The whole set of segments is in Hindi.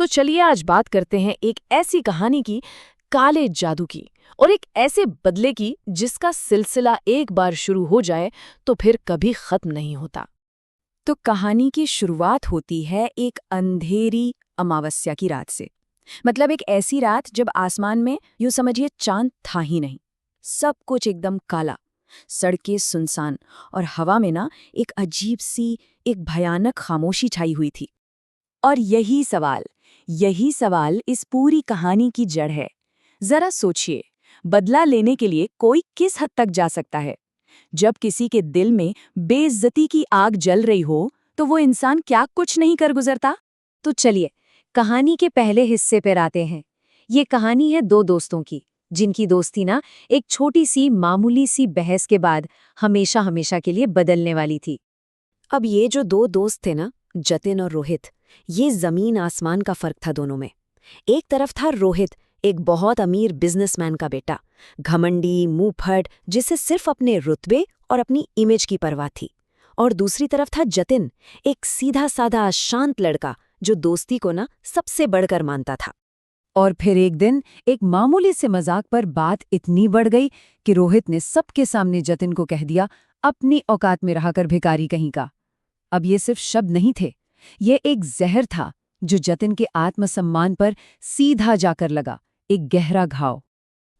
तो चलिए आज बात करते हैं एक ऐसी कहानी की, काले जादू की, और एक ऐसे बदले की जिसका सिलसिला एक बार शुरू हो जाए तो फिर कभी खत्म नहीं होता। तो कहानी की शुरुआत होती है एक अंधेरी अमावस्या की रात से। मतलब एक ऐसी रात जब आसमान में यूं समझिए चांद था ही नहीं। सब कुछ एकदम काला, सड़कें सुनसान और हवा में ना एक अजीब सी, एक भयानक खामोशी छाई हुई थी। और यही सवाल इस पूरी कहानी की जड़ है। जरा सोचिए, बदला लेने के लिए कोई किस हद तक जा सकता है? जब किसी के दिल में बेइज्जती की आग जल रही हो, तो वो इंसान क्या कुछ नहीं कर गुजरता। तो चलिए कहानी के पहले हिस्से पर आते हैं। ये कहानी है दो दोस्तों की, जिनकी दोस्ती ना एक छोटी सी मामूली सी बहस के बाद हमेशा हमेशा के लिए बदलने वाली थी। अब ये जो दो दोस्त थे ना, जतिन और रोहित, ये जमीन आसमान का फर्क था दोनों में। एक तरफ था रोहित, एक बहुत अमीर बिजनेसमैन का बेटा, घमंडी, मुंहफट, जिसे सिर्फ अपने रुतबे और अपनी इमेज की परवाह थी। और दूसरी तरफ था जतिन, एक सीधा साधा शांत लड़का जो दोस्ती को ना सबसे बढ़कर मानता था। और फिर एक दिन एक मामूली से मजाक पर बात इतनी बढ़ गई कि रोहित ने सबके सामने जतिन को कह दिया, अपनी औकात में रहकर भिखारी कहीं का। अब ये सिर्फ शब्द नहीं थे, ये एक जहर था जो जतिन के आत्मसम्मान पर सीधा जाकर लगा, एक गहरा घाव।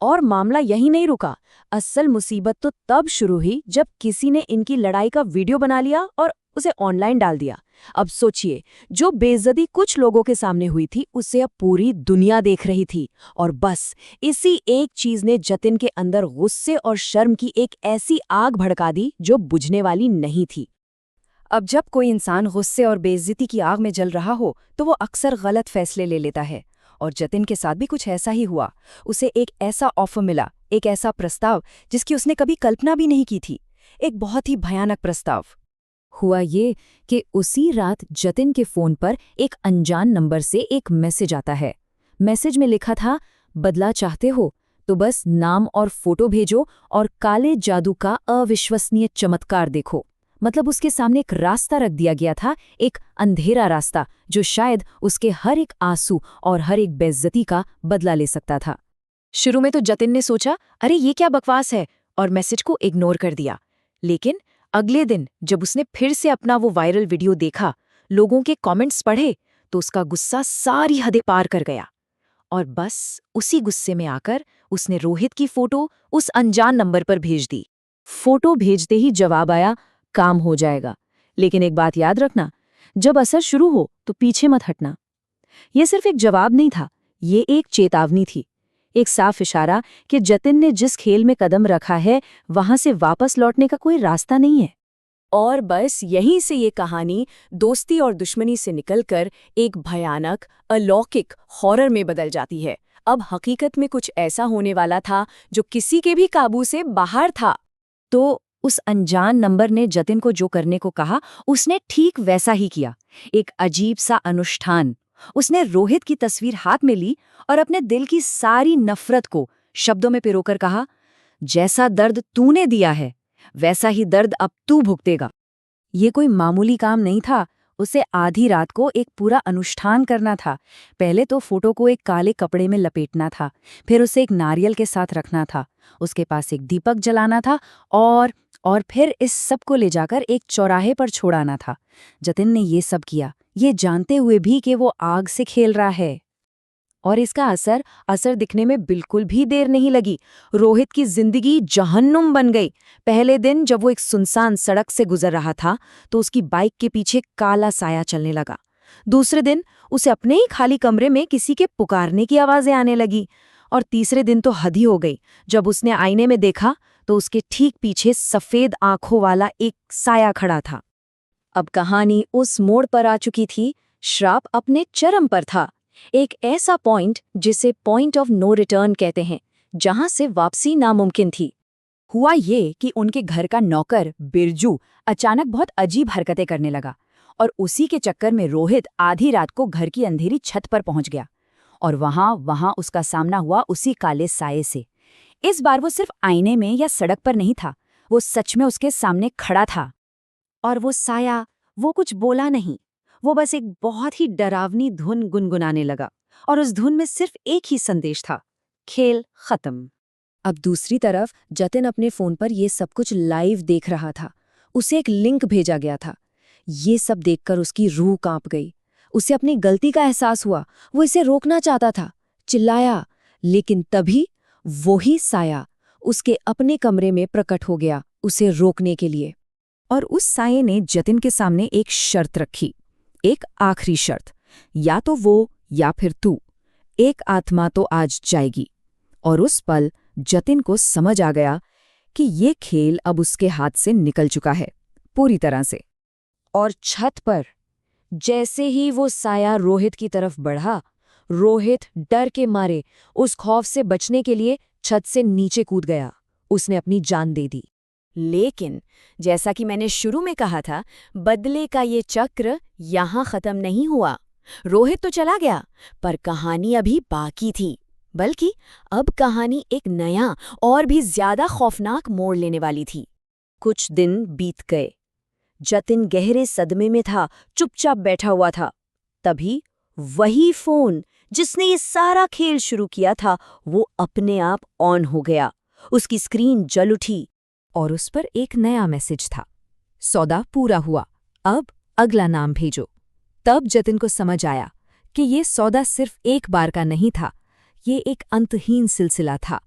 और मामला यहीं नहीं रुका। असल मुसीबत तो तब शुरू हुई जब किसी ने इनकी लड़ाई का वीडियो बना लिया और उसे ऑनलाइन डाल दिया। अब सोचिए, जो बेइज्जती कुछ लोगों के सामने हुई थी उसे अब पूरी दुनिया देख रही थी। और बस इसी एक चीज ने जतिन के अंदर गुस्से और शर्म की एक ऐसी आग भड़का दी जो बुझने वाली नहीं थी। अब जब कोई इंसान गुस्से और बेइज्जती की आग में जल रहा हो तो वो अक्सर गलत फैसले ले लेता है। और जतिन के साथ भी कुछ ऐसा ही हुआ। उसे एक ऐसा ऑफर मिला, एक ऐसा प्रस्ताव जिसकी उसने कभी कल्पना भी नहीं की थी। एक बहुत ही भयानक प्रस्ताव। हुआ ये कि उसी रात जतिन के फोन पर एक अनजान नंबर से एक मैसेज आता है। मैसेज में लिखा था, बदला चाहते हो तो बस नाम और फोटो भेजो और काले जादू का अविश्वसनीय चमत्कार देखो। मतलब उसके सामने एक रास्ता रख दिया गया था, एक अंधेरा रास्ता जो शायद उसके हर एक आंसू और हर एक बेइज्जती का बदला ले सकता था। शुरू में तो जतिन ने सोचा, अरे ये क्या बकवास है, और मैसेज को इग्नोर कर दिया। लेकिन अगले दिन जब उसने फिर से अपना वो वायरल वीडियो देखा, लोगों के कमेंट्स पढ़े, तो उसका गुस्सा सारी हदें पार कर गया। और बस उसी गुस्से में आकर उसने रोहित की फोटो उस अनजान नंबर पर भेज दी। फोटो भेजते ही जवाब आया, काम हो जाएगा, लेकिन एक बात याद रखना, जब असर शुरू हो तो पीछे मत हटना। यह सिर्फ एक जवाब नहीं था, ये एक चेतावनी थी, एक साफ इशारा कि जतिन ने जिस खेल में कदम रखा है वहां से वापस लौटने का कोई रास्ता नहीं है। और बस यहीं से ये कहानी दोस्ती और दुश्मनी से निकलकर एक भयानक, अलौकिक हॉरर में बदल जाती है। अब हकीकत में कुछ ऐसा होने वाला था जो किसी के भी काबू से बाहर था। तो उस अनजान नंबर ने जतिन को जो करने को कहा, उसने ठीक वैसा ही किया। एक अजीब सा अनुष्ठान। उसने रोहित की तस्वीर हाथ में ली और अपने दिल की सारी नफरत को शब्दों में पिरोकर कहा, जैसा दर्द तूने दिया है वैसा ही दर्द अब तू भुगतेगा। ये कोई मामूली काम नहीं था, उसे आधी रात को एक पूरा अनुष्ठान करना था। पहले तो फोटो को एक काले कपड़े में लपेटना था, फिर उसे एक नारियल के साथ रखना था, उसके पास एक दीपक जलाना था और फिर इस सब को ले जाकर एक चौराहे पर छोड़ाना था। जतिन ने ये सब किया, ये जानते हुए भी कि वो आग से खेल रहा है। और इसका असर दिखने में बिल्कुल भी देर नहीं लगी। रोहित की जिंदगी जहन्नुम बन गई। पहले दिन जब वो एक सुनसान सड़क से गुजर रहा था तो उसकी बाइक के पीछे काला साया चलने लगा। दूसरे दिन उसे अपने ही खाली कमरे में किसी के पुकारने की आवाजें आने लगी। और तीसरे दिन तो हद ही हो गई, जब उसने आईने में देखा तो उसके ठीक पीछे सफेद आंखों वाला एक साया खड़ा था। अब कहानी उस मोड़ पर आ चुकी थी, श्राप अपने चरम पर था। एक ऐसा पॉइंट जिसे पॉइंट ऑफ नो रिटर्न कहते हैं, जहां से वापसी नामुमकिन थी। हुआ ये कि उनके घर का नौकर बिरजू अचानक बहुत अजीब हरकतें करने लगा, और उसी के चक्कर में रोहित आधी रात को घर की अंधेरी छत पर पहुंच गया। और वहां उसका सामना हुआ उसी काले साये से। इस बार वो सिर्फ आईने में या सड़क पर नहीं था, वो सच में उसके सामने खड़ा था। और वो साया, वो कुछ बोला नहीं, वो बस एक बहुत ही डरावनी धुन गुनगुनाने लगा और उस धुन में सिर्फ एक ही संदेश था, खेल खत्म। अब दूसरी तरफ जतिन अपने फोन पर ये सब कुछ लाइव देख रहा था। उसे एक लिंक भेजा गया था। ये सब देखकर उसकी रूह कांप गई। उसे अपनी गलती का एहसास हुआ। वो इसे रोकना चाहता था, चिल्लाया, लेकिन तभी वही साया उसके अपने कमरे में प्रकट हो गया उसे रोकने के लिए। और उस साये ने जतिन के सामने एक शर्त रखी, एक आखिरी शर्त, या तो वो या फिर तू, एक आत्मा तो आज जाएगी। और उस पल जतिन को समझ आ गया कि ये खेल अब उसके हाथ से निकल चुका है, पूरी तरह से। और छत पर जैसे ही वो साया रोहित की तरफ बढ़ा, रोहित डर के मारे उस खौफ से बचने के लिए छत से नीचे कूद गया। उसने अपनी जान दे दी। लेकिन जैसा कि मैंने शुरू में कहा था, बदले का ये चक्र यहाँ खत्म नहीं हुआ। रोहित तो चला गया, पर कहानी अभी बाकी थी। बल्कि अब कहानी एक नया और भी ज्यादा खौफनाक मोड़ लेने वाली थी। कुछ दिन बीत गए। जतिन गहरे सदमे में था, चुपचाप बैठा हुआ था। तभी वही फोन जिसने ये सारा खेल शुरू किया था, वो अपने आप ऑन हो गया। उसकी स्क्रीन जल उठी और उस पर एक नया मैसेज था, सौदा पूरा हुआ, अब अगला नाम भेजो। तब जतिन को समझ आया कि ये सौदा सिर्फ एक बार का नहीं था, ये एक अंतहीन सिलसिला था,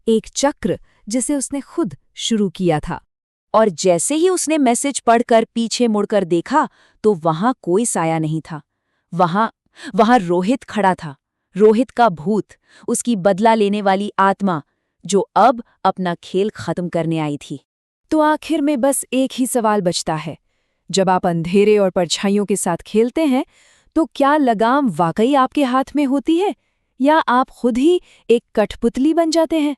एक चक्र जिसे उसने खुद शुरू किया था। और जैसे ही उसने मैसेज पढ़कर पीछे मुड़कर देखा तो वहां कोई साया नहीं था। वहां रोहित खड़ा था, रोहित का भूत, उसकी बदला लेने वाली आत्मा, जो अब अपना खेल खत्म करने आई थी। तो आखिर में बस एक ही सवाल बचता है, जब आप अंधेरे और परछाइयों के साथ खेलते हैं तो क्या लगाम वाकई आपके हाथ में होती है, या आप खुद ही एक कठपुतली बन जाते हैं?